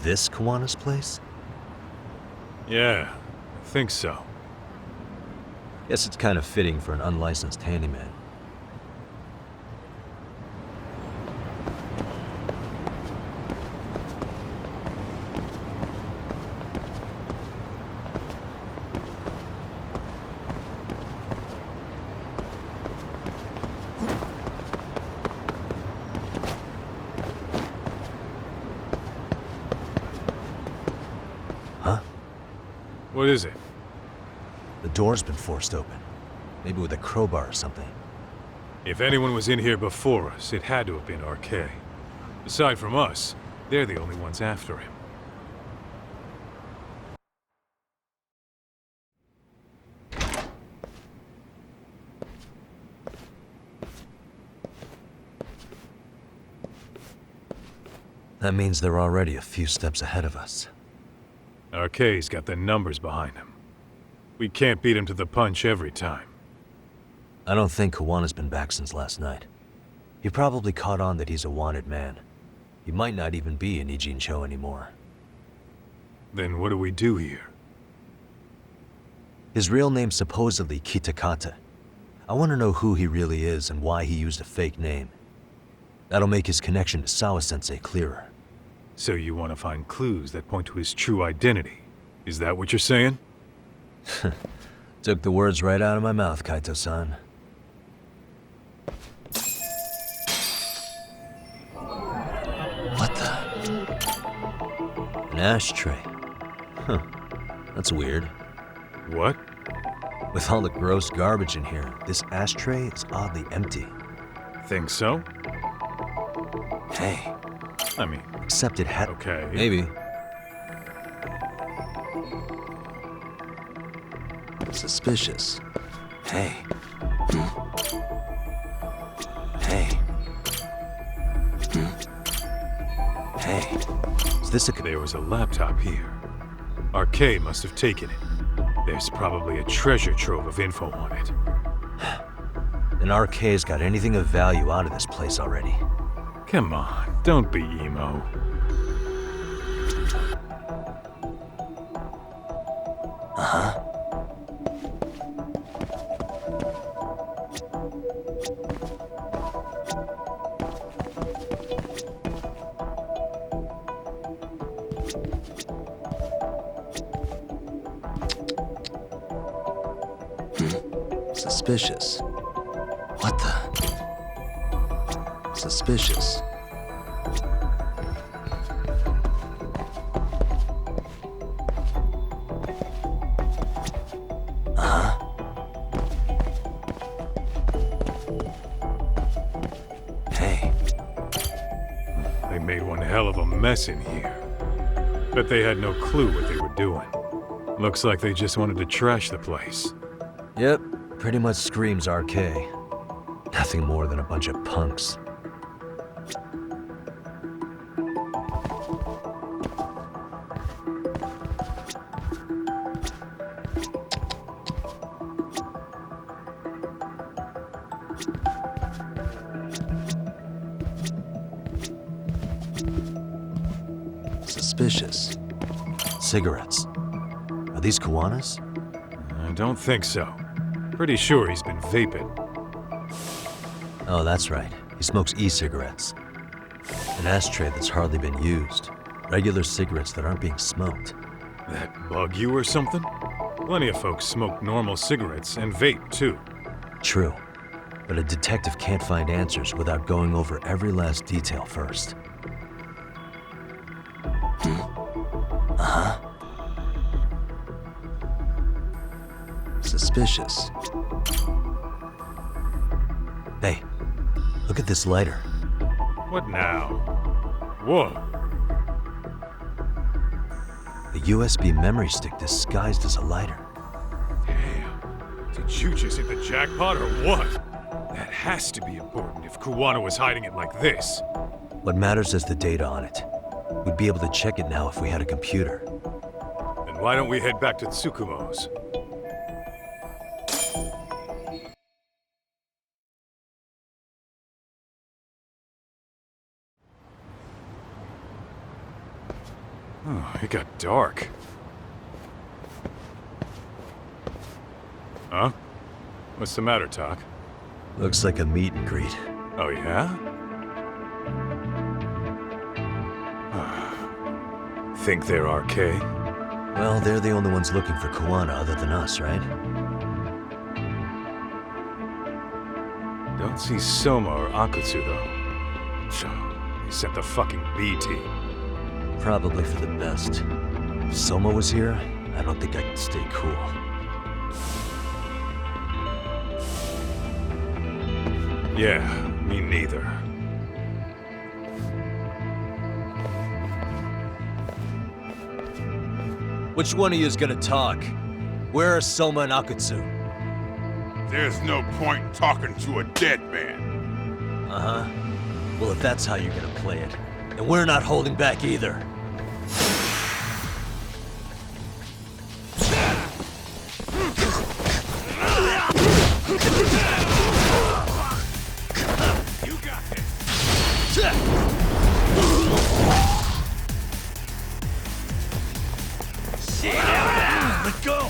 this Kawana's place? Yeah, I think so. Guess it's kind of fitting for an unlicensed handyman. What is it? The door's been forced open. Maybe with a crowbar or something. If anyone was in here before us, it had to have been RK. Aside from us, they're the only ones after him. That means they're already a few steps ahead of us. RK's got the numbers behind him. We can't beat him to the punch every time. I don't think Kawana's been back since last night. He probably caught on that he's a wanted man. He might not even be in Idzin-tё anymore. Then what do we do here? His real name's supposedly Kitakata. I want to know who he really is and why he used a fake name. That'll make his connection to Sawa-sensei clearer. So you want to find clues that point to his true identity? Is that what you're saying? Took the words right out of my mouth, Kaito-san. What the? An ashtray. Huh. That's weird. What? With all the gross garbage in here, this ashtray is oddly empty. Think so? Hey. I mean... Except it had... Okay. Maybe. Suspicious. Hey. Hey. Hey. Is this a... There was a laptop here. RK must have taken it. There's probably a treasure trove of info on it. Then RK's got anything of value out of this place already. Come on, don't be emo. Uh-huh. Suspicious. What the? Suspicious. Uh-huh. Hey. They made one hell of a mess in here. Bet they had no clue what they were doing. Looks like they just wanted to trash the place. Yep, pretty much screams RK. Nothing more than a bunch of punks. Suspicious. Cigarettes. Are these Kawana's? I don't think so. Pretty sure he's been vaping. Oh, that's right. He smokes e-cigarettes. An ashtray that's hardly been used. Regular cigarettes that aren't being smoked. That bug you or something? Plenty of folks smoke normal cigarettes and vape, too. True. But a detective can't find answers without going over every last detail first. Uh-huh. Suspicious. Hey, look at this lighter. What now? Whoa. The USB memory stick disguised as a lighter. Damn. Did you just hit the jackpot or what? That has to be important if Kawano was hiding it like this. What matters is the data on it. We'd be able to check it now if we had a computer. Then why don't we head back to Tsukumo's? It got dark. Huh? What's the matter, Tak? Looks like a meet and greet. Oh, yeah? Think they're RK? Well, they're the only ones looking for Kuwana other than us, right? Don't see Soma or Akutsu, though. So, they sent the fucking B team. Probably for the best. If Soma was here, I don't think I could stay cool. Yeah, me neither. Which one of you is gonna talk? Where are Soma and Akutsu? There's no point in talking to a dead man. Uh-huh. Well, if that's how you're gonna play it, then we're not holding back either. You got this. Let go!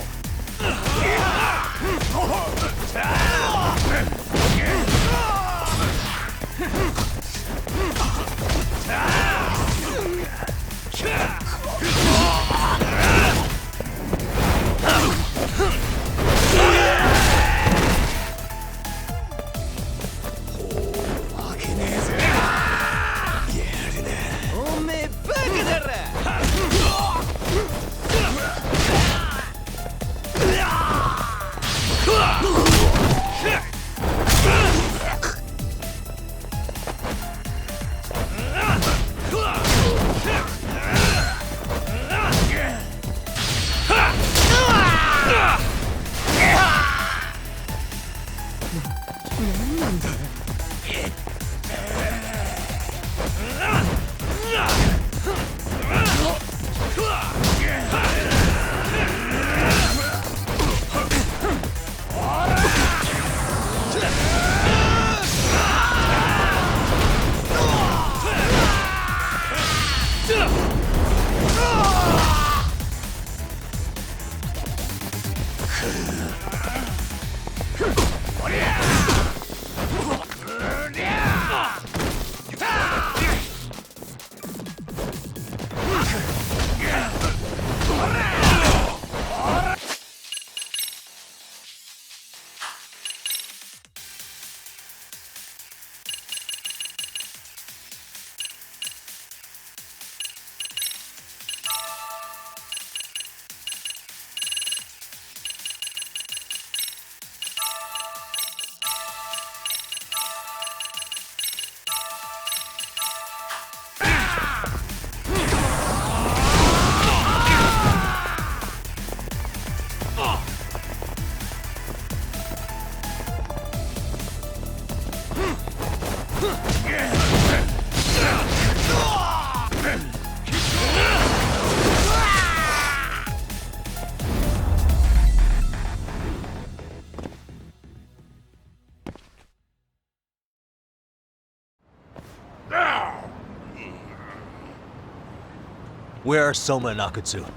Where are Soma and Akutsu?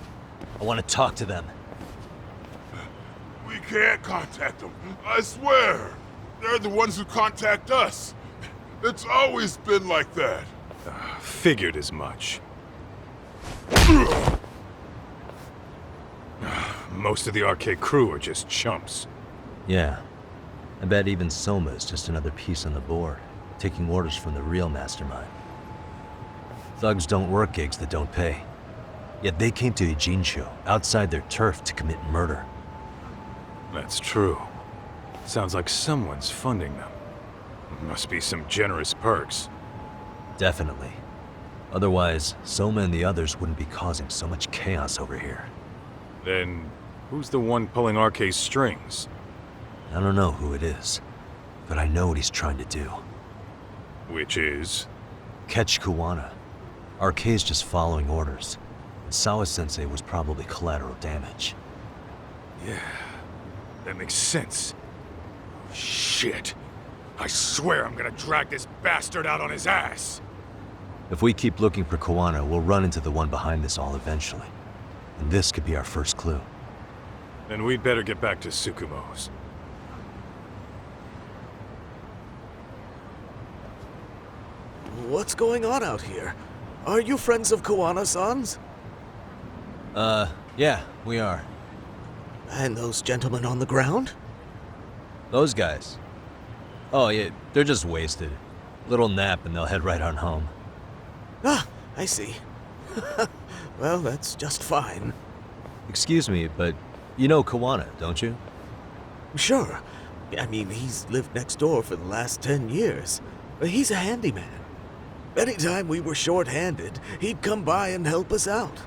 I want to talk to them. We can't contact them. I swear. They're the ones who contact us. It's always been like that. Figured as much. Most of the arcade crew are just chumps. Yeah. I bet even Soma is just another piece on the board, taking orders from the real mastermind. Thugs don't work gigs that don't pay. Yet they came to Idzin-tё, outside their turf, to commit murder. That's true. Sounds like someone's funding them. Must be some generous perks. Definitely. Otherwise, Soma and the others wouldn't be causing so much chaos over here. Then, who's the one pulling RK's strings? I don't know who it is, but I know what he's trying to do. Which is? Catch Kuwana. RK's just following orders. And Sawa-sensei was probably collateral damage. Yeah, that makes sense. Shit. I swear I'm gonna drag this bastard out on his ass. If we keep looking for Koana, we'll run into the one behind this all eventually. And this could be our first clue. Then we'd better get back to Tsukumo's. What's going on out here? Are you friends of Koana-san's? Yeah, we are. And those gentlemen on the ground? Those guys. Oh, yeah, they're just wasted. Little nap and they'll head right on home. Ah, I see. Well, that's just fine. Excuse me, but you know Koana, don't you? Sure. I mean, he's lived next door for the last 10 years. He's a handyman. Anytime we were short-handed, he'd come by and help us out.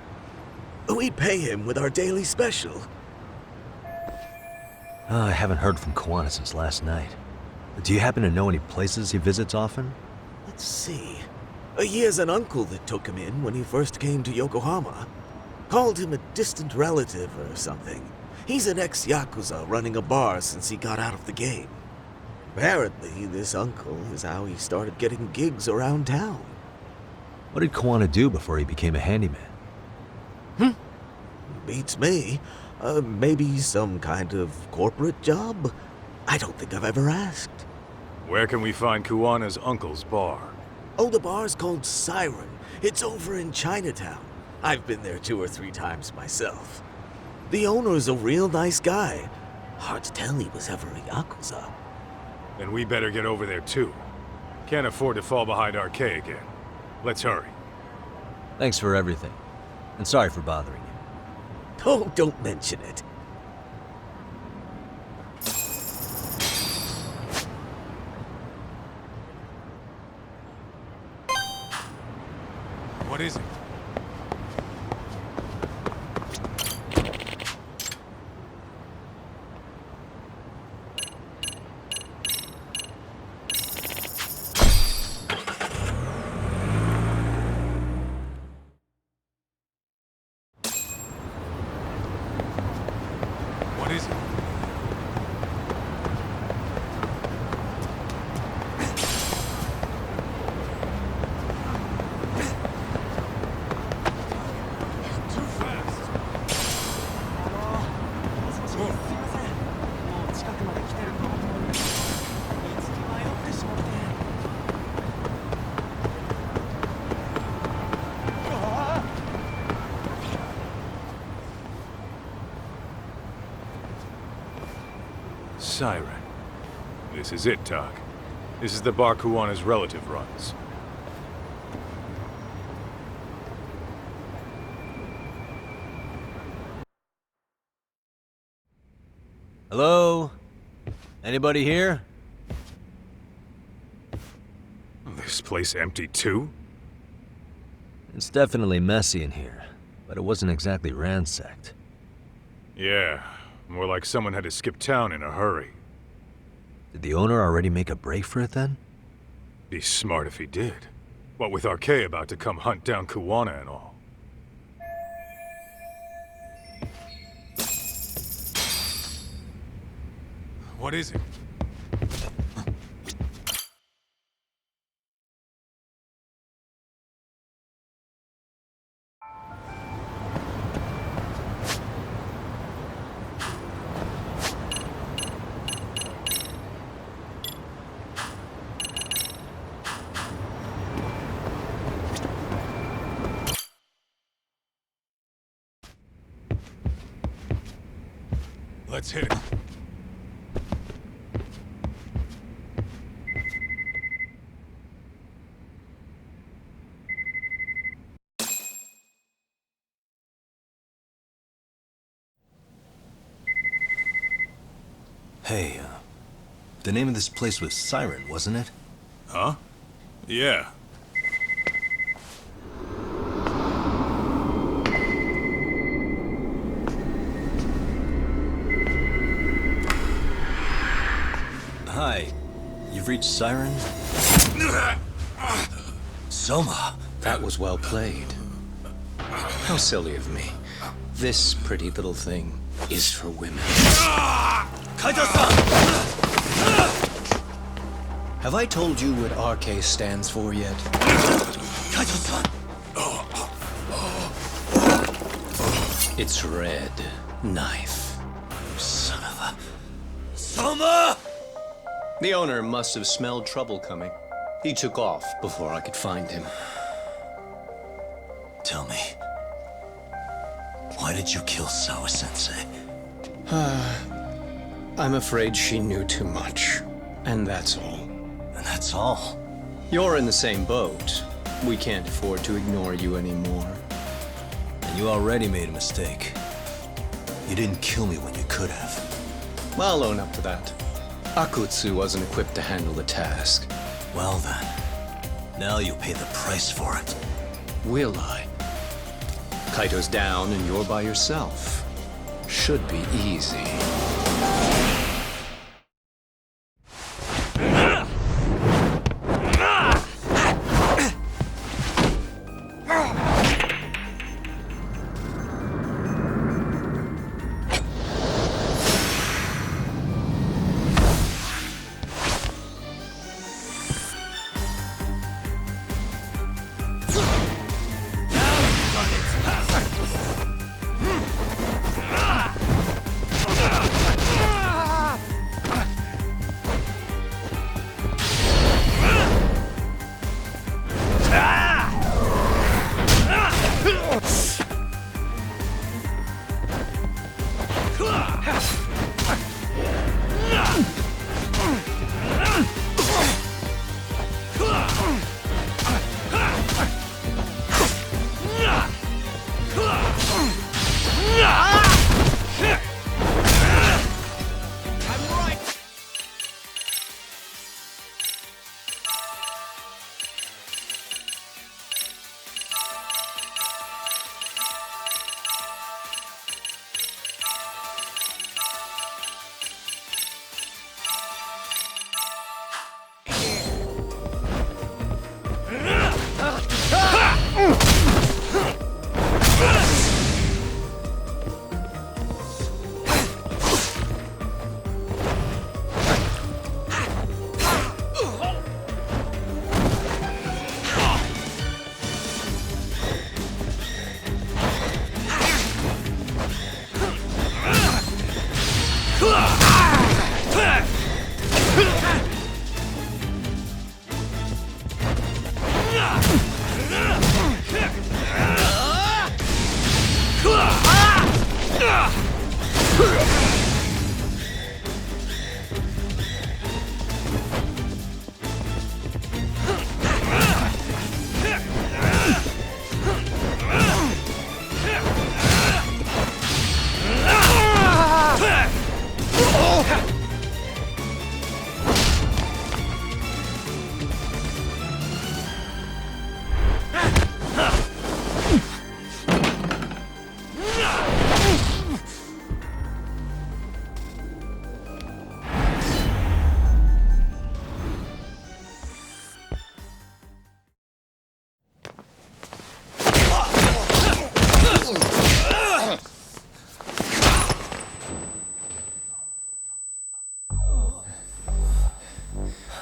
We'd pay him with our daily special. I haven't heard from Koana since last night. Do you happen to know any places he visits often? Let's see. He has an uncle that took him in when he first came to Yokohama. Called him a distant relative or something. He's an ex-yakuza running a bar since he got out of the game. Apparently, this uncle is how he started getting gigs around town. What did Koana do before he became a handyman? Beats me. Maybe some kind of corporate job? I don't think I've ever asked. Where can we find Kuana's uncle's bar? Oh, the bar's called Siren. It's over in Chinatown. I've been there 2 or 3 times myself. The owner's a real nice guy. Hard to tell he was ever a yakuza. Then we better get over there too. Can't afford to fall behind RK again. Let's hurry. Thanks for everything. And sorry for bothering you. Oh, don't mention it. What is it? What is it? Siren. This is it, Tak. This is the bar Kuana's relative runs. Hello? Anybody here? This place empty too? It's definitely messy in here, but it wasn't exactly ransacked. Yeah, more like someone had to skip town in a hurry. Did the owner already make a break for it then? Be smart if he did. What with RK about to come hunt down Kuana and all. What is it? Let's hit it. Hey, the name of this place was Siren, wasn't it? Huh? Yeah. Hi. You've reached Siren? Soma. That was well played. How silly of me. This pretty little thing is for women. Have I told you what RK stands for yet? It's red. Knife. Son of a... Soma! The owner must have smelled trouble coming. He took off before I could find him. Tell me, why did you kill Sawa-sensei? I'm afraid she knew too much. And that's all. And that's all? You're in the same boat. We can't afford to ignore you anymore. And you already made a mistake. You didn't kill me when you could have. I'll own up to that. Akutsu wasn't equipped to handle the task. Well then, now you'll pay the price for it. Will I? Kaito's down and you're by yourself. Should be easy.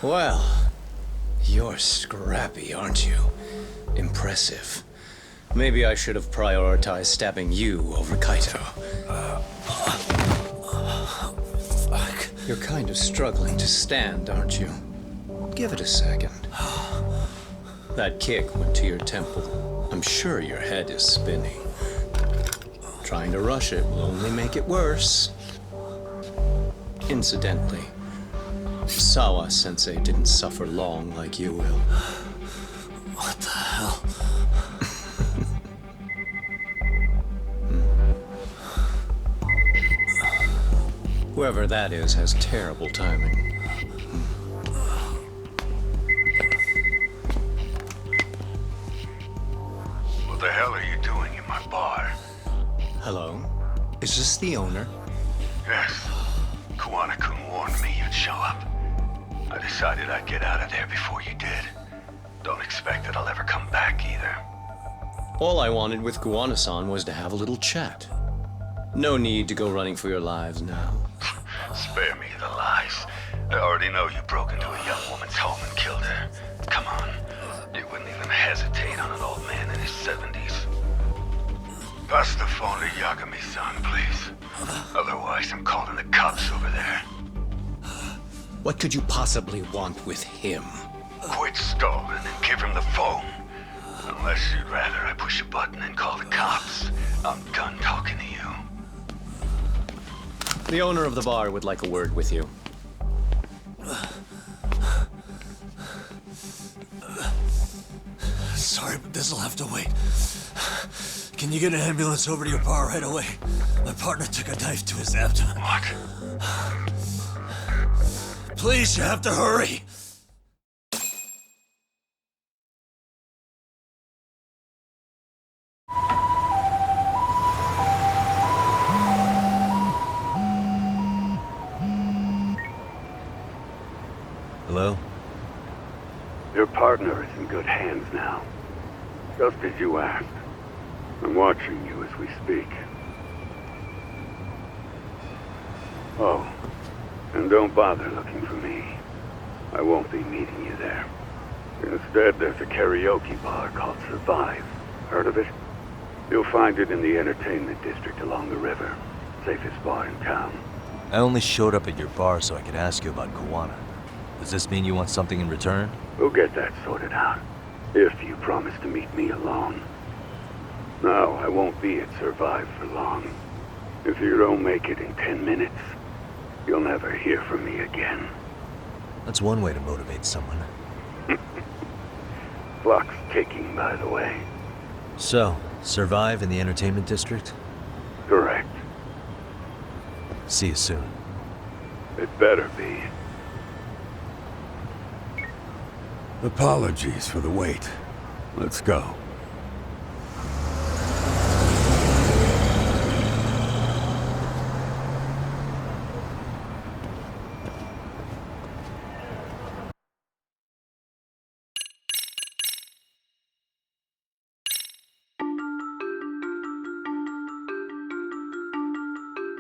Well, you're scrappy, aren't you? Impressive. Maybe I should have prioritized stabbing you over Kaito. Fuck. You're kind of struggling to stand, aren't you? Give it a second. That kick went to your temple. I'm sure your head is spinning. Trying to rush it will only make it worse. Incidentally, Sawa-sensei didn't suffer long like you will. What the hell? Whoever that is has terrible timing. What the hell are you doing in my bar? Hello? Is this the owner? Yes. Kuwana-kun warned me you'd show up. I decided I'd get out of there before you did. Don't expect that I'll ever come back either. All I wanted with Kuwana-san was to have a little chat. No need to go running for your lives now. Spare me the lies. I already know you broke into a young woman's home and killed her. Come on. You wouldn't even hesitate on an old man in his 70s. Pass the phone to Yagami-san, please. Otherwise, I'm calling the cops over there. What could you possibly want with him? Quit stalling and give him the phone. Unless you'd rather I push a button and call the cops. I'm done talking to you. The owner of the bar would like a word with you. Sorry, but this'll have to wait. Can you get an ambulance over to your bar right away? My partner took a knife to his abdomen. What? Please, you have to hurry. Hello? Your partner is in good hands now. Just as you asked. I'm watching you as we speak. Oh, and don't bother looking for me. I won't be meeting you there. Instead, there's a karaoke bar called Survive. Heard of it? You'll find it in the entertainment district along the river. Safest bar in town. I only showed up at your bar so I could ask you about Kawana. Does this mean you want something in return? We'll get that sorted out. If you promise to meet me alone. No, I won't be at Survive for long. If you don't make it in 10 minutes, you'll never hear from me again. That's one way to motivate someone. Clock's ticking, by the way. So, Survive in the entertainment district? Correct. See you soon. It better be. Apologies for the wait. Let's go.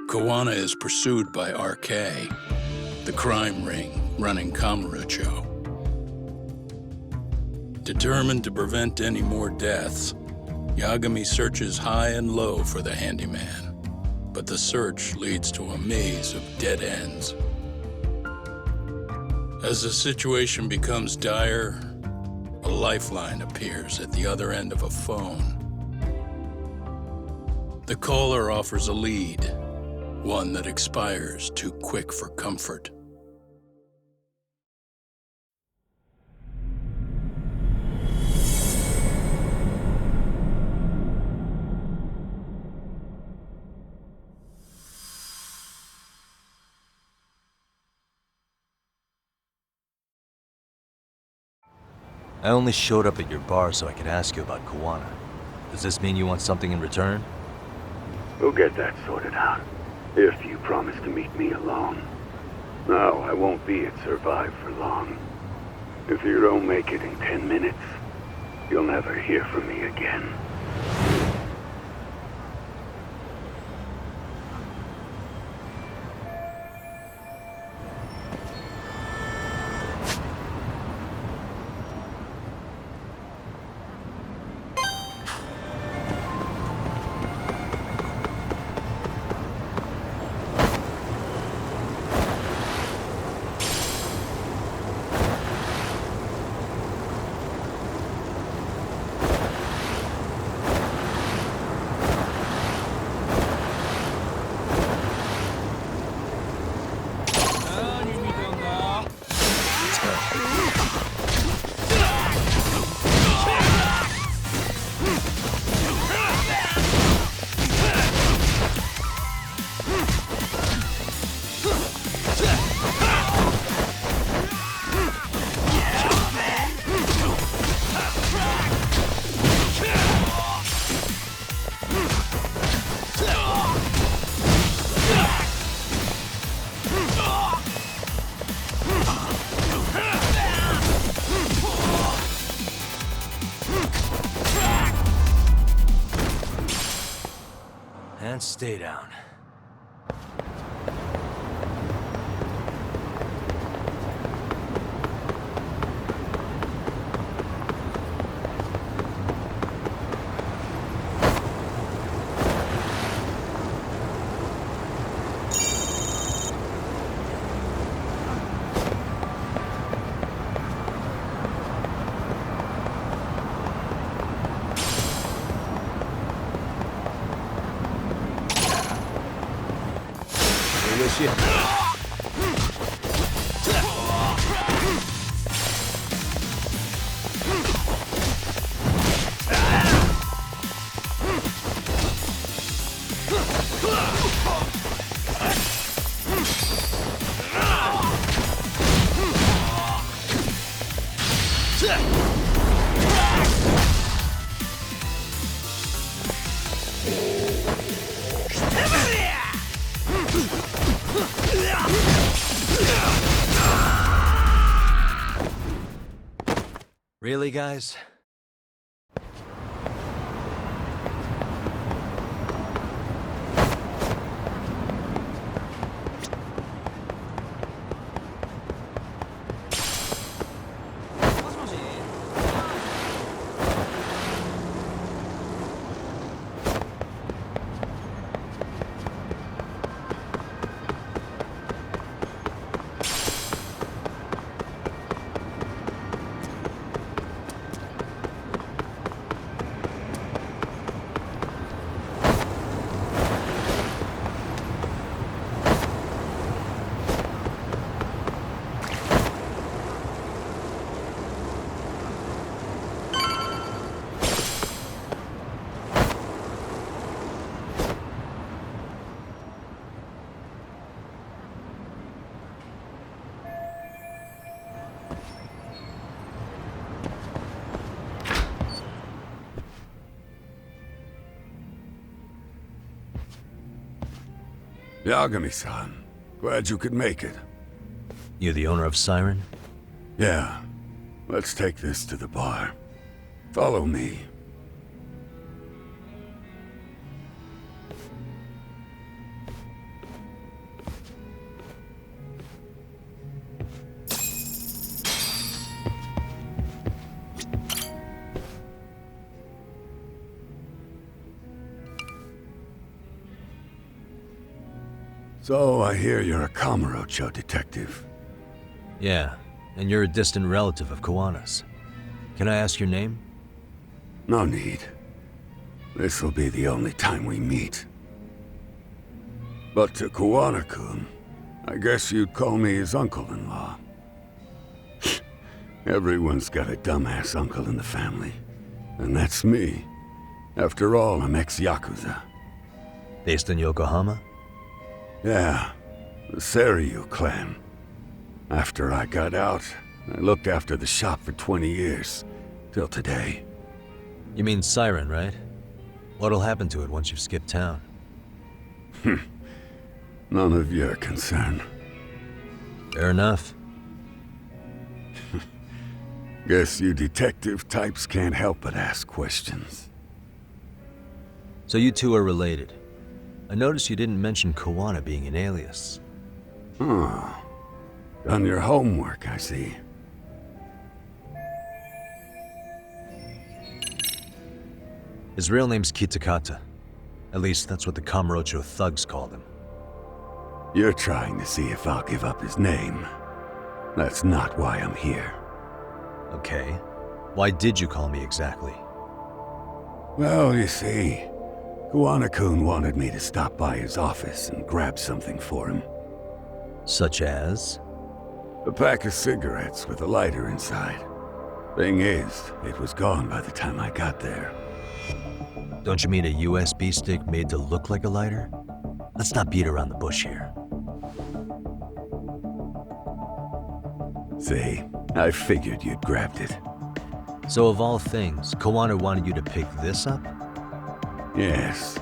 Kawana is pursued by RK, the crime ring running Kamuro-tё. Determined to prevent any more deaths, Yagami searches high and low for the handyman, but the search leads to a maze of dead ends. As the situation becomes dire, a lifeline appears at the other end of a phone. The caller offers a lead, one that expires too quick for comfort. I only showed up at your bar so I could ask you about Kawana. Does this mean you want something in return? We'll get that sorted out. If you promise to meet me alone. No, I won't be at Survive for long. If you don't make it in 10 minutes, you'll never hear from me again. And stay down. shit. Really, guys? Yagami-san, glad you could make it. You the owner of Siren? Yeah, let's take this to the bar. Follow me. So, I hear you're a Kamuro-tё detective. Yeah, and you're a distant relative of Kawana's. Can I ask your name? No need. This'll be the only time we meet. But to Kawana-kun, I guess you'd call me his uncle-in-law. Everyone's got a dumbass uncle in the family. And that's me. After all, I'm ex-Yakuza. Based in Yokohama? Yeah, the Seiryu clan. After I got out, I looked after the shop for 20 years. Till today. You mean Siren, right? What'll happen to it once you've skipped town? None of your concern. Fair enough. Guess you detective types can't help but ask questions. So you two are related. I noticed you didn't mention Kawana being an alias. Oh. Done your homework, I see. His real name's Kitakata. At least that's what the Kamuro-tё thugs called him. You're trying to see if I'll give up his name. That's not why I'm here. Okay. Why did you call me exactly? Well, you see, Kawana-kun wanted me to stop by his office and grab something for him. Such as? A pack of cigarettes with a lighter inside. Thing is, it was gone by the time I got there. Don't you mean a USB stick made to look like a lighter? Let's not beat around the bush here. See, I figured you'd grabbed it. So of all things, Kawana wanted you to pick this up? Yes.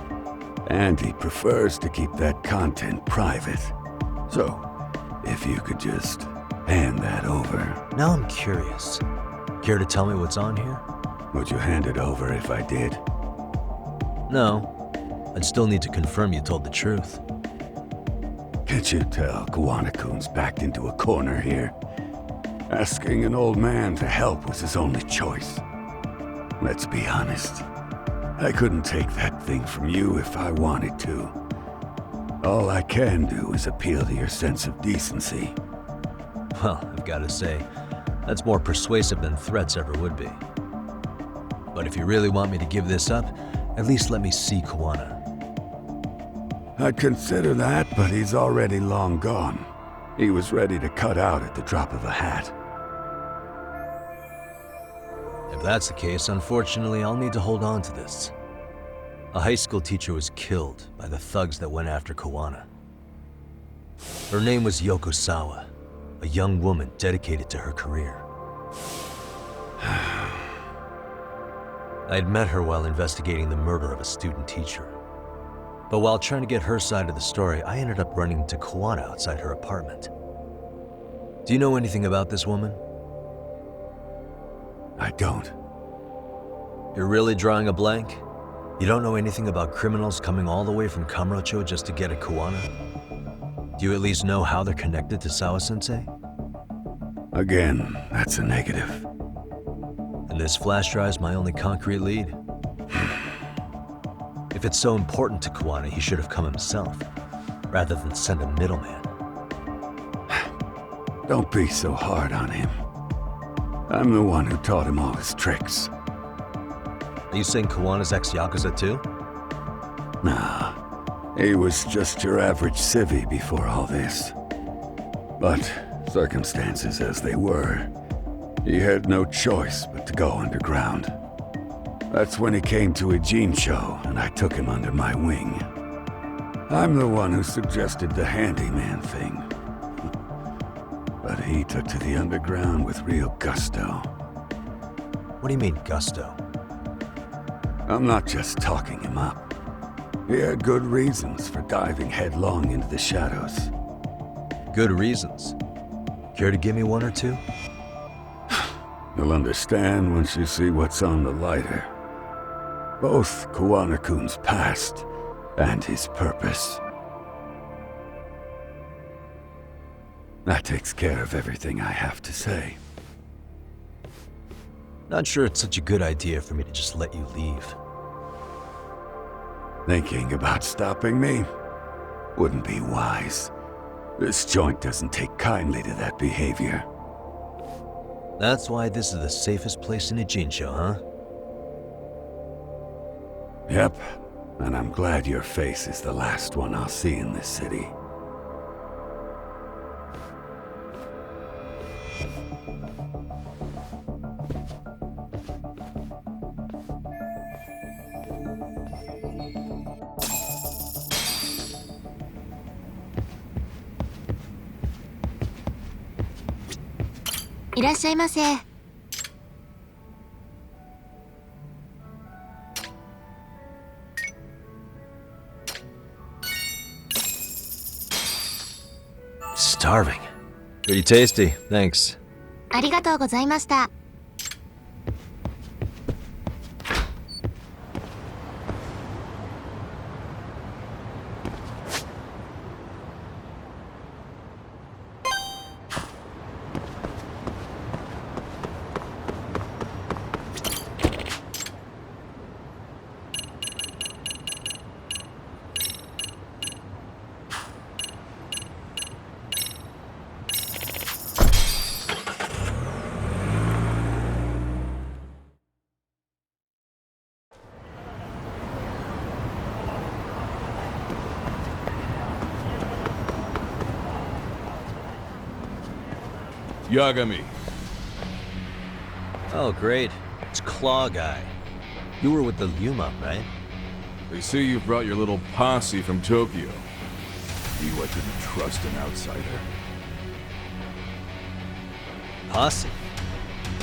And he prefers to keep that content private. So, if you could just hand that over. Now I'm curious. Care to tell me what's on here? Would you hand it over if I did? No. I'd still need to confirm you told the truth. Can't you tell Kawana-kun's backed into a corner here? Asking an old man to help was his only choice. Let's be honest. I couldn't take that thing from you if I wanted to. All I can do is appeal to your sense of decency. Well, I've got to say, that's more persuasive than threats ever would be. But if you really want me to give this up, at least let me see Kawana. I'd consider that, but he's already long gone. He was ready to cut out at the drop of a hat. If that's the case, unfortunately, I'll need to hold on to this. A high school teacher was killed by the thugs that went after Kawana. Her name was Yoko Sawa, a young woman dedicated to her career. I'd met her while investigating the murder of a student teacher. But while trying to get her side of the story, I ended up running into Kawana outside her apartment. Do you know anything about this woman? I don't. You're really drawing a blank? You don't know anything about criminals coming all the way from Kamuro-tё just to get at Kawana? Do you at least know how they're connected to Sawa-sensei? Again, that's a negative. And this flash drive's my only concrete lead. If it's so important to Kawana, he should have come himself, rather than send a middleman. Don't be so hard on him. I'm the one who taught him all his tricks. Are you saying Kawana's ex-Yakuza too? Nah, he was just your average civvy before all this. But circumstances as they were, he had no choice but to go underground. That's when he came to Idzin-tё, and I took him under my wing. I'm the one who suggested the handyman thing. But he took to the underground with real gusto. What do you mean, gusto? I'm not just talking him up. He had good reasons for diving headlong into the shadows. Good reasons. Care to give me one or two? You'll understand once you see what's on the lighter. Both Kawana-kun's past and his purpose. That takes care of everything I have to say. Not sure it's such a good idea for me to just let you leave. Thinking about stopping me? Wouldn't be wise. This joint doesn't take kindly to that behavior. That's why this is the safest place in Idzin-tё, huh? Yep, and I'm glad your face is the last one I'll see in this city. Starving. Pretty tasty, thanks. ありがとうございました。Yagami. Oh, great. It's Claw Guy. You were with the Yuma, right? They say you brought your little posse from Tokyo. You I couldn't trust an outsider. Posse?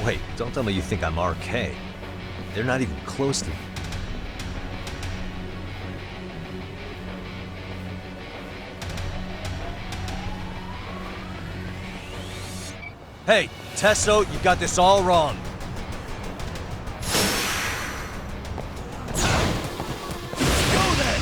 Wait, don't tell me you think I'm RK. They're not even close to me. Hey, Tesso, you got this all wrong. Go then!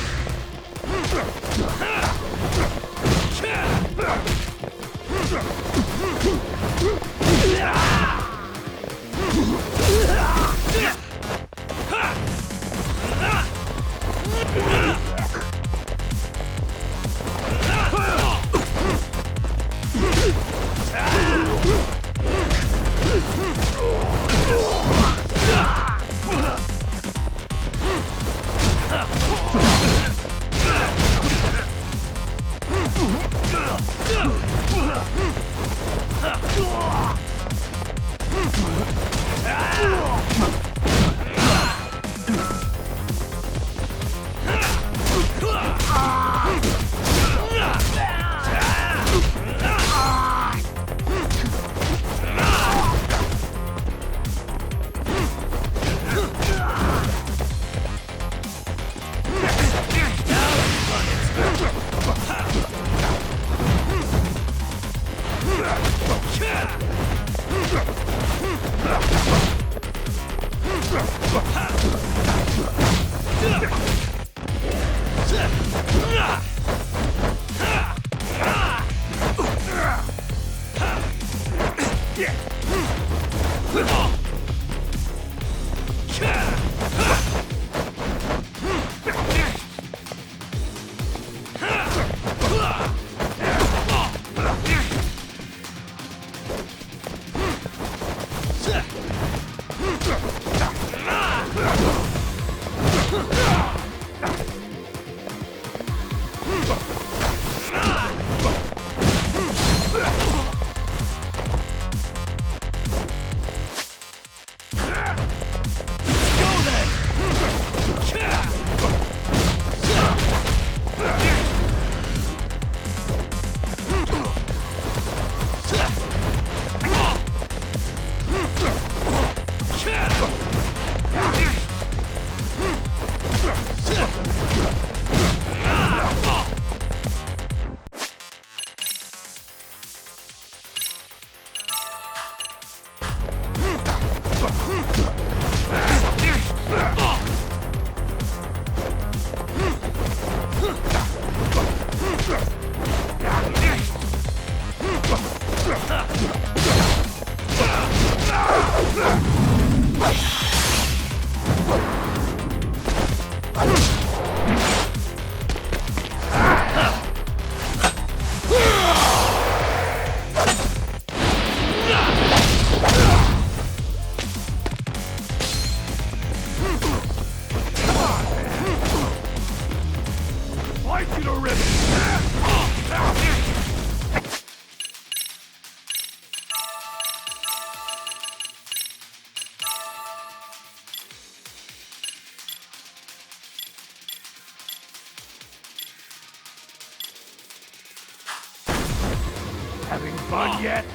Having fun yet?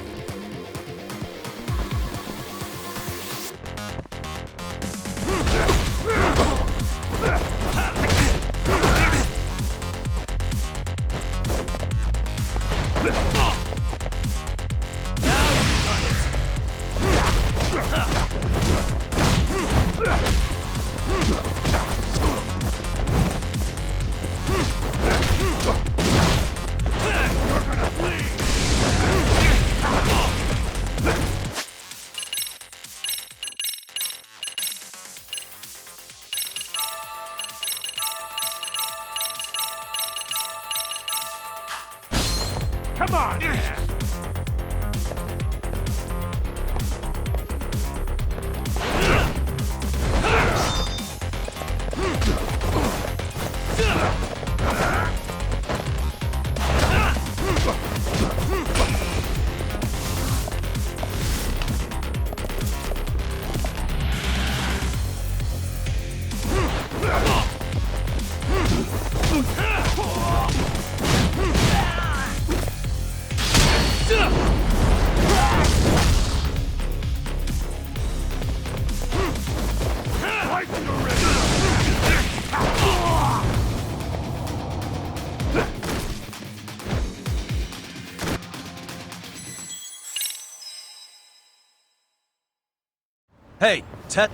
Come on! Hey, Tet.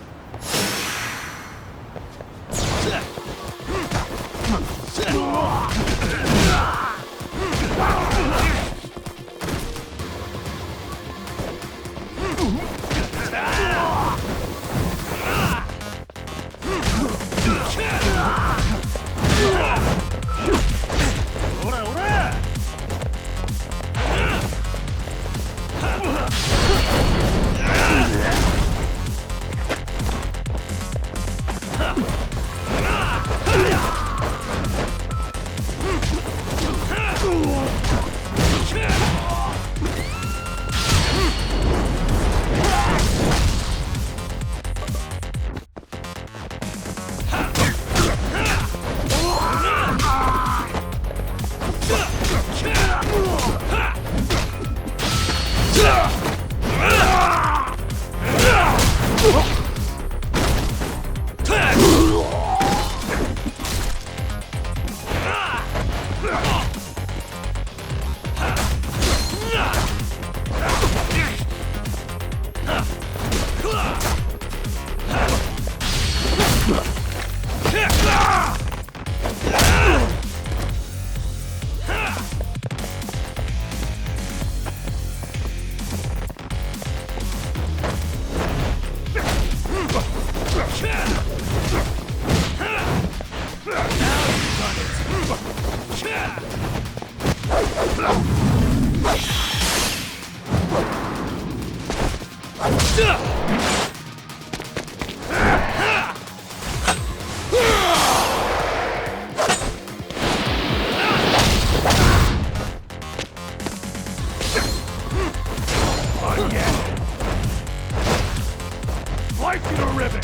Slice you to ribbon.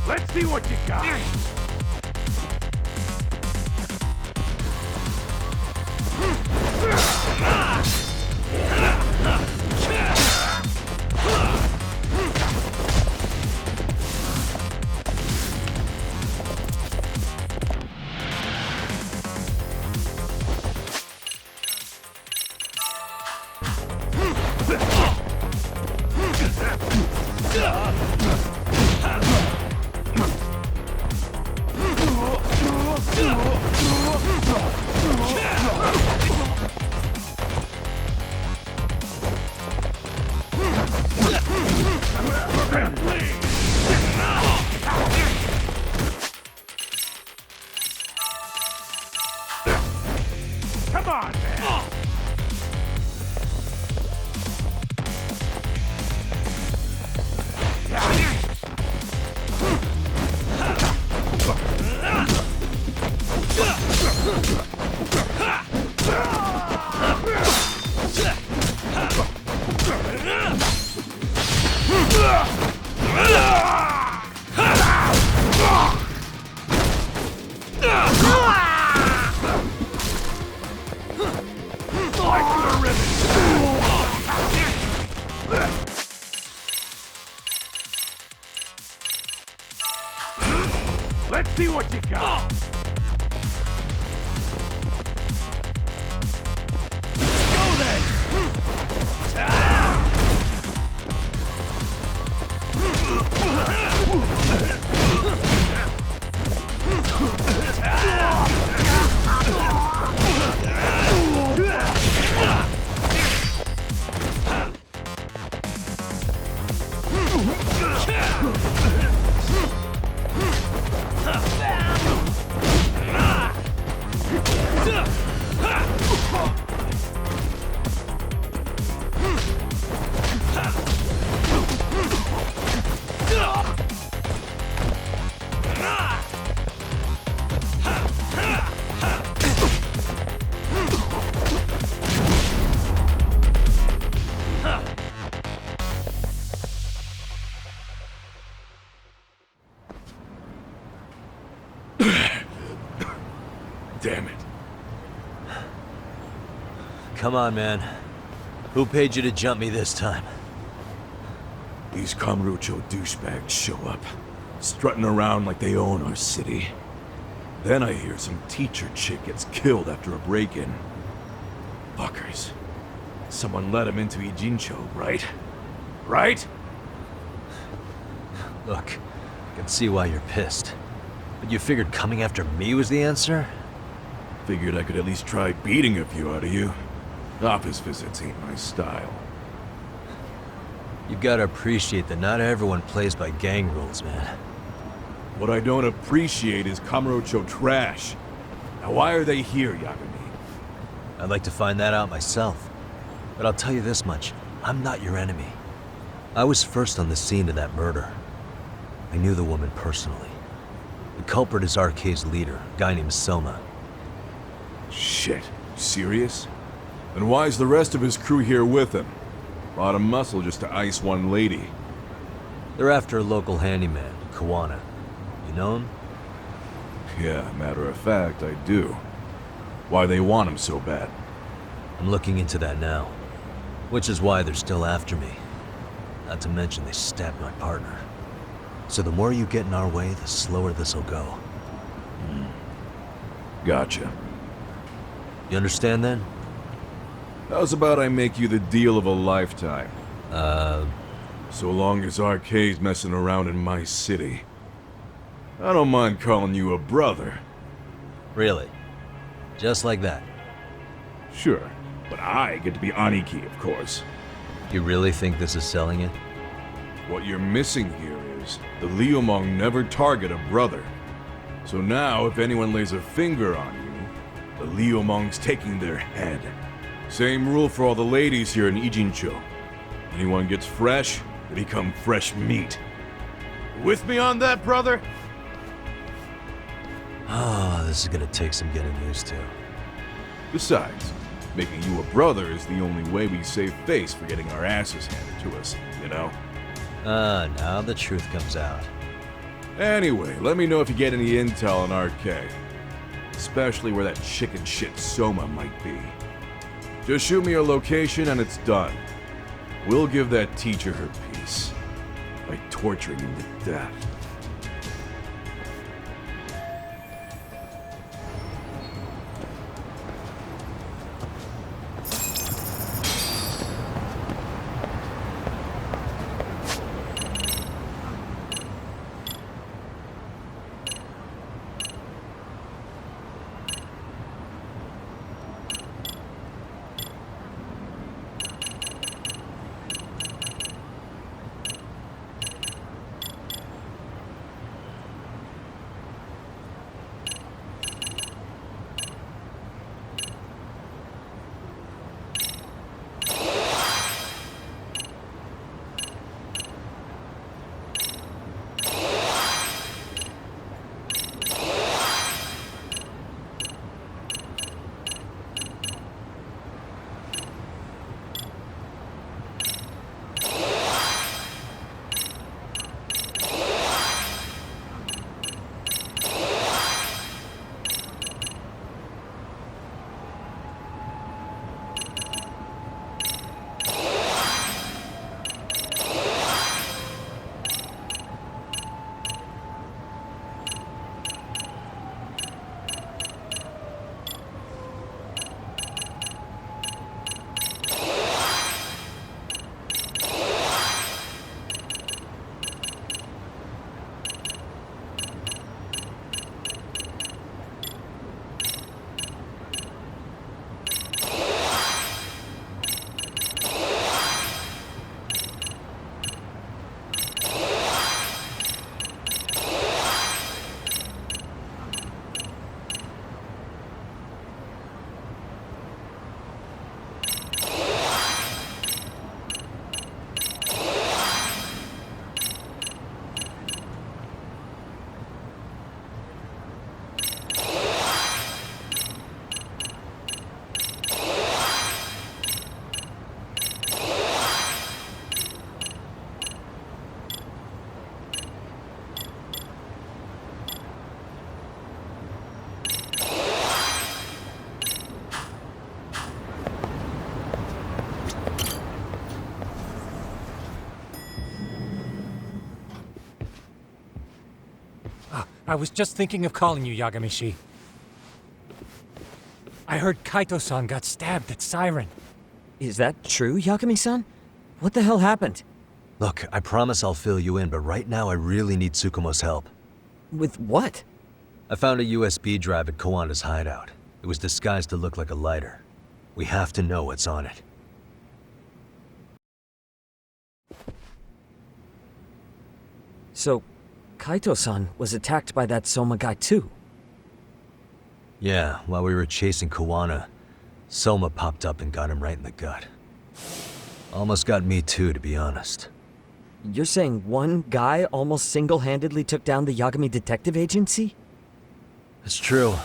Let's see what you got. Come on, man. Let's see what you got. Go then. Damn it. Come on, man. Who paid you to jump me this time? These Kamuro-tё douchebags show up, strutting around like they own our city. Then I hear some teacher chick gets killed after a break-in. Fuckers. Someone let him into Idzin-tё, right? Right? Look, I can see why you're pissed. But you figured coming after me was the answer? Figured I could at least try beating a few out of you. Office visits ain't my style. You've got to appreciate that not everyone plays by gang rules, man. What I don't appreciate is Kamuro-tё trash. Now why are they here, Yagami? I'd like to find that out myself. But I'll tell you this much, I'm not your enemy. I was first on the scene of that murder. I knew the woman personally. The culprit is RK's leader, a guy named Soma. Shit, serious? Then why's the rest of his crew here with him? Lot of muscle just to ice one lady. They're after a local handyman, Kawana. You know him? Yeah, matter of fact, I do. Why they want him so bad? I'm looking into that now. Which is why they're still after me. Not to mention they stabbed my partner. So the more you get in our way, the slower this'll go. Gotcha. You understand then? How's about I make you the deal of a lifetime? So long as RK's messing around in my city. I don't mind calling you a brother. Really? Just like that? Sure, but I get to be Aniki, of course. You really think this is selling it? What you're missing here is the Liumong never target a brother. So now, if anyone lays a finger on you, the Liumong's taking their head. Same rule for all the ladies here in Idzin-tё. Anyone gets fresh, they become fresh meat. With me on that, brother? Oh, this is gonna take some getting used to. Besides, making you a brother is the only way we save face for getting our asses handed to us, you know? Now the truth comes out. Anyway, let me know if you get any intel on RK. Especially where that chicken shit Soma might be. Just shoot me your location and it's done. We'll give that teacher her peace. By torturing him to death. I was just thinking of calling you, Yagami-shi. I heard Kaito-san got stabbed at Siren. Is that true, Yagami-san? What the hell happened? Look, I promise I'll fill you in, but right now I really need Tsukumo's help. With what? I found a USB drive at Kawana's hideout. It was disguised to look like a lighter. We have to know what's on it. So, Kaito-san was attacked by that Soma guy too? Yeah, while we were chasing Kawana, Soma popped up and got him right in the gut. Almost got me too, to be honest. You're saying one guy almost single-handedly took down the Yagami detective agency? It's true.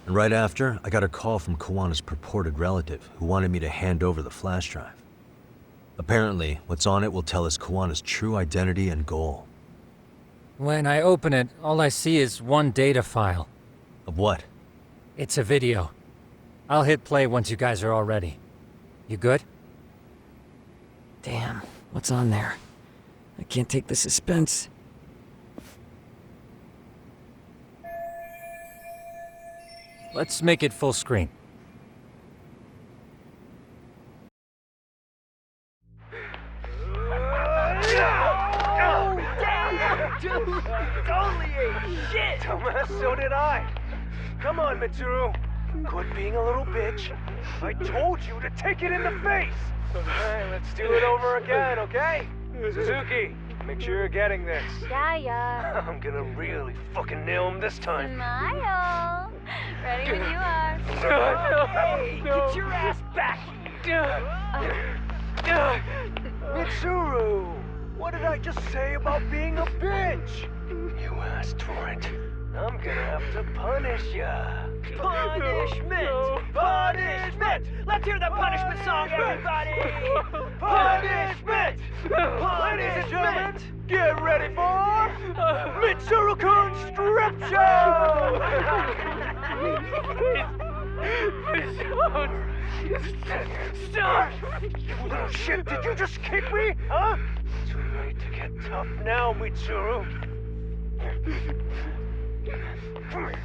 And right after, I got a call from Kawana's purported relative who wanted me to hand over the flash drive. Apparently, what's on it will tell us Kawana's true identity and goal. When I open it, all I see is one data file. Of what? It's a video. I'll hit play once you guys are all ready. You good? Damn, what's on there? I can't take the suspense. Let's make it full screen. Dude, totally ate shit! Dumbass, so did I. Come on, Mitsuru. Quit being a little bitch. I told you to take it in the face. Alright, let's do it over again, okay? Suzuki, Make sure you're getting this. Yeah. I'm gonna really fucking nail him this time. Smile. Ready when you are. Hey, get your ass back here. Mitsuru, what did I just say about being a bitch? You asked for it. I'm gonna have to punish ya. Punishment! Punishment! Let's hear the punishment song, everybody! Punishment! Ladies and gentlemen, get ready for Mitsuru-kun Strip Show! Stop! You little shit, did you just kick me? Huh? Too late to get tough now, Mitsuru. Come here.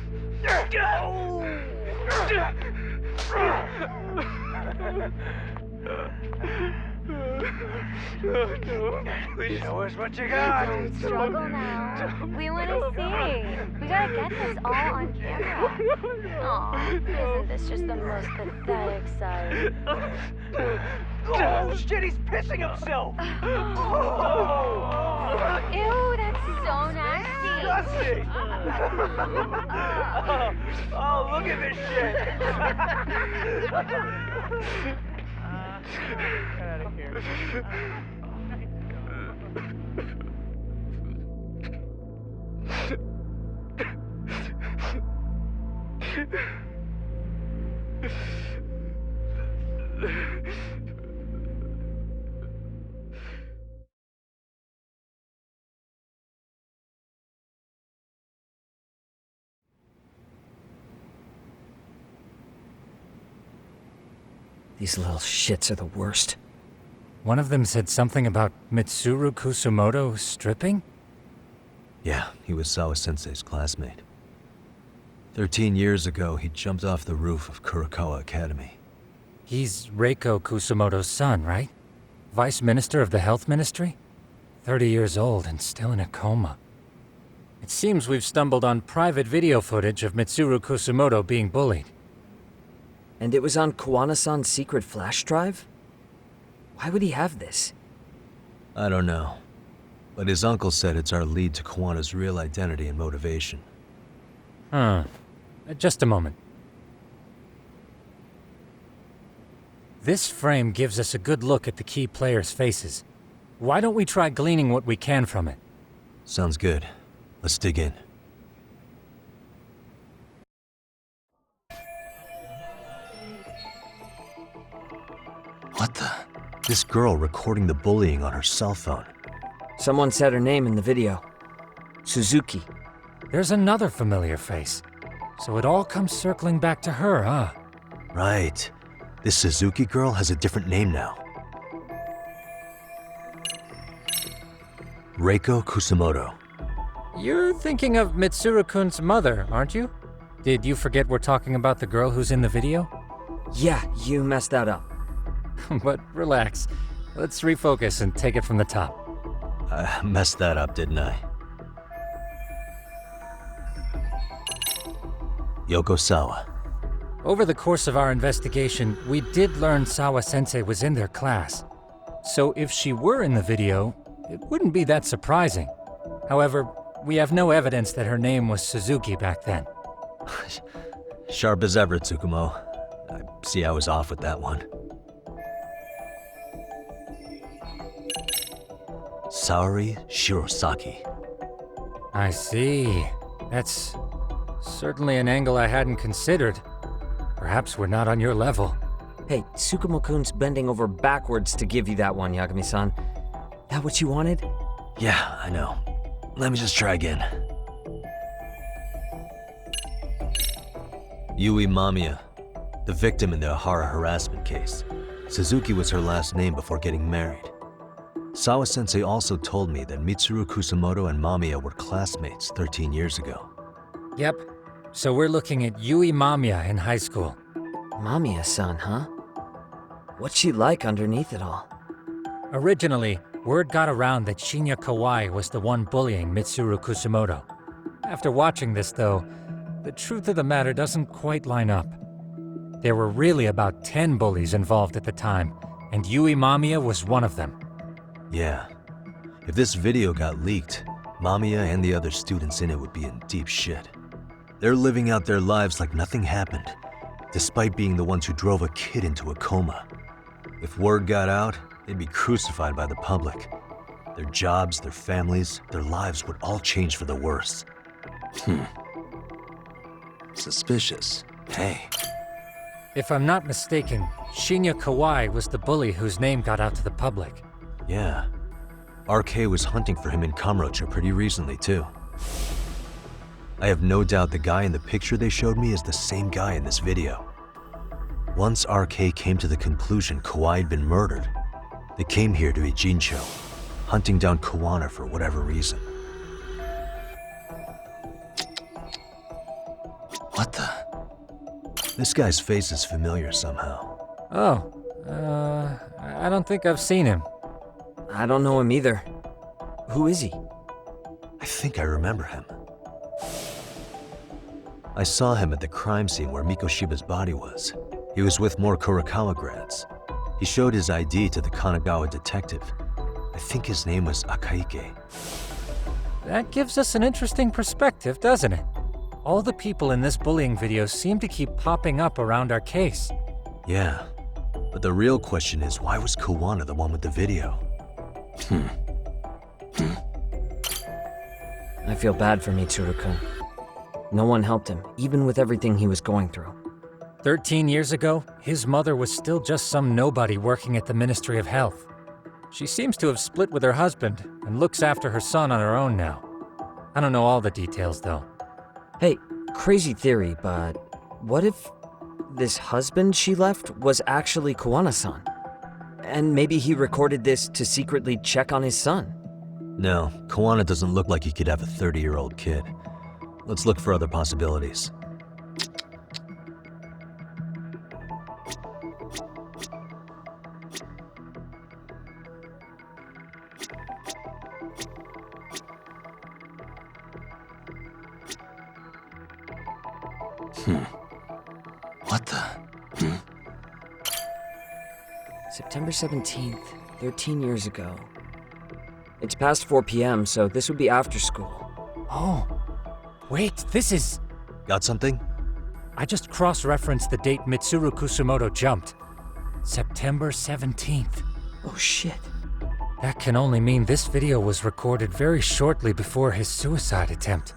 Show us what you got. Don't struggle now. We want to see. We gotta get this all on camera. Aw, isn't this just the most pathetic sight? Oh shit, he's pissing himself! Ew, that's so nasty. Disgusting! Oh, look at this shit! Get out of here. These little shits are the worst. One of them said something about Mitsuru Kusumoto stripping? Yeah, he was Sawa-sensei's classmate. 13 years ago, he jumped off the roof of Kurokawa Academy. He's Reiko Kusumoto's son, right? Vice Minister of the Health Ministry? 30 years old and still in a coma. It seems we've stumbled on private video footage of Mitsuru Kusumoto being bullied. And it was on Kawana-san's secret flash drive? Why would he have this? I don't know. But his uncle said it's our lead to Kawana's real identity and motivation. Huh. Just a moment. This frame gives us a good look at the key players' faces. Why don't we try gleaning what we can from it? Sounds good. Let's dig in. What the? This girl recording the bullying on her cell phone. Someone said her name in the video. Suzuki. There's another familiar face. So it all comes circling back to her, huh? Right. This Suzuki girl has a different name now. Reiko Kusumoto. You're thinking of Mitsuru-kun's mother, aren't you? Did you forget we're talking about the girl who's in the video? Yeah, you messed that up. But relax. Let's refocus and take it from the top. I messed that up, didn't I? Yoko Sawa. Over the course of our investigation, we did learn Sawa-sensei was in their class. So if she were in the video, it wouldn't be that surprising. However, we have no evidence that her name was Suzuki back then. Sharp as ever, Tsukumo. I see I was off with that one. Saori Shirosaki. I see. That's certainly an angle I hadn't considered. Perhaps we're not on your level. Hey, Tsukumo-kun's bending over backwards to give you that one, Yagami-san. That what you wanted? Yeah, I know. Let me just try again. Yui Mamiya, the victim in the Ohara harassment case. Suzuki was her last name before getting married. Sawa-sensei also told me that Mitsuru Kusumoto and Mamiya were classmates 13 years ago. Yep. So we're looking at Yui Mamiya in high school. Mamiya-san, huh? What's she like underneath it all? Originally, word got around that Shinya Kawai was the one bullying Mitsuru Kusumoto. After watching this, though, the truth of the matter doesn't quite line up. There were really about 10 bullies involved at the time, and Yui Mamiya was one of them. Yeah. If this video got leaked, Mamiya and the other students in it would be in deep shit. They're living out their lives like nothing happened, despite being the ones who drove a kid into a coma. If word got out, they'd be crucified by the public. Their jobs, their families, their lives would all change for the worse. Suspicious. Hey. If I'm not mistaken, Shinya Kawai was the bully whose name got out to the public. Yeah. RK was hunting for him in Kamuro-tё pretty recently, too. I have no doubt the guy in the picture they showed me is the same guy in this video. Once RK came to the conclusion Kawai had been murdered, they came here to Idzin-tё, hunting down Kawana for whatever reason. What the? This guy's face is familiar somehow. Oh, I don't think I've seen him. I don't know him either. Who is he? I think I remember him. I saw him at the crime scene where Mikoshiba's body was. He was with more Kurokawa grads. He showed his ID to the Kanagawa detective. I think his name was Akaike. That gives us an interesting perspective, doesn't it? All the people in this bullying video seem to keep popping up around our case. Yeah, but the real question is, why was Kawana the one with the video? I feel bad for Mitsuru-kun. No one helped him, even with everything he was going through. 13 years ago, his mother was still just some nobody working at the Ministry of Health. She seems to have split with her husband and looks after her son on her own now. I don't know all the details, though. Hey, crazy theory, but what if this husband she left was actually Kawana-san? And maybe he recorded this to secretly check on his son? No, Kawana doesn't look like he could have a 30-year-old kid. Let's look for other possibilities. What the? September 17th, 13 years ago. It's past 4 p.m., so this would be after school. Oh, wait, this is... Got something? I just cross-referenced the date Mitsuru Kusumoto jumped. September 17th. Oh shit. That can only mean this video was recorded very shortly before his suicide attempt.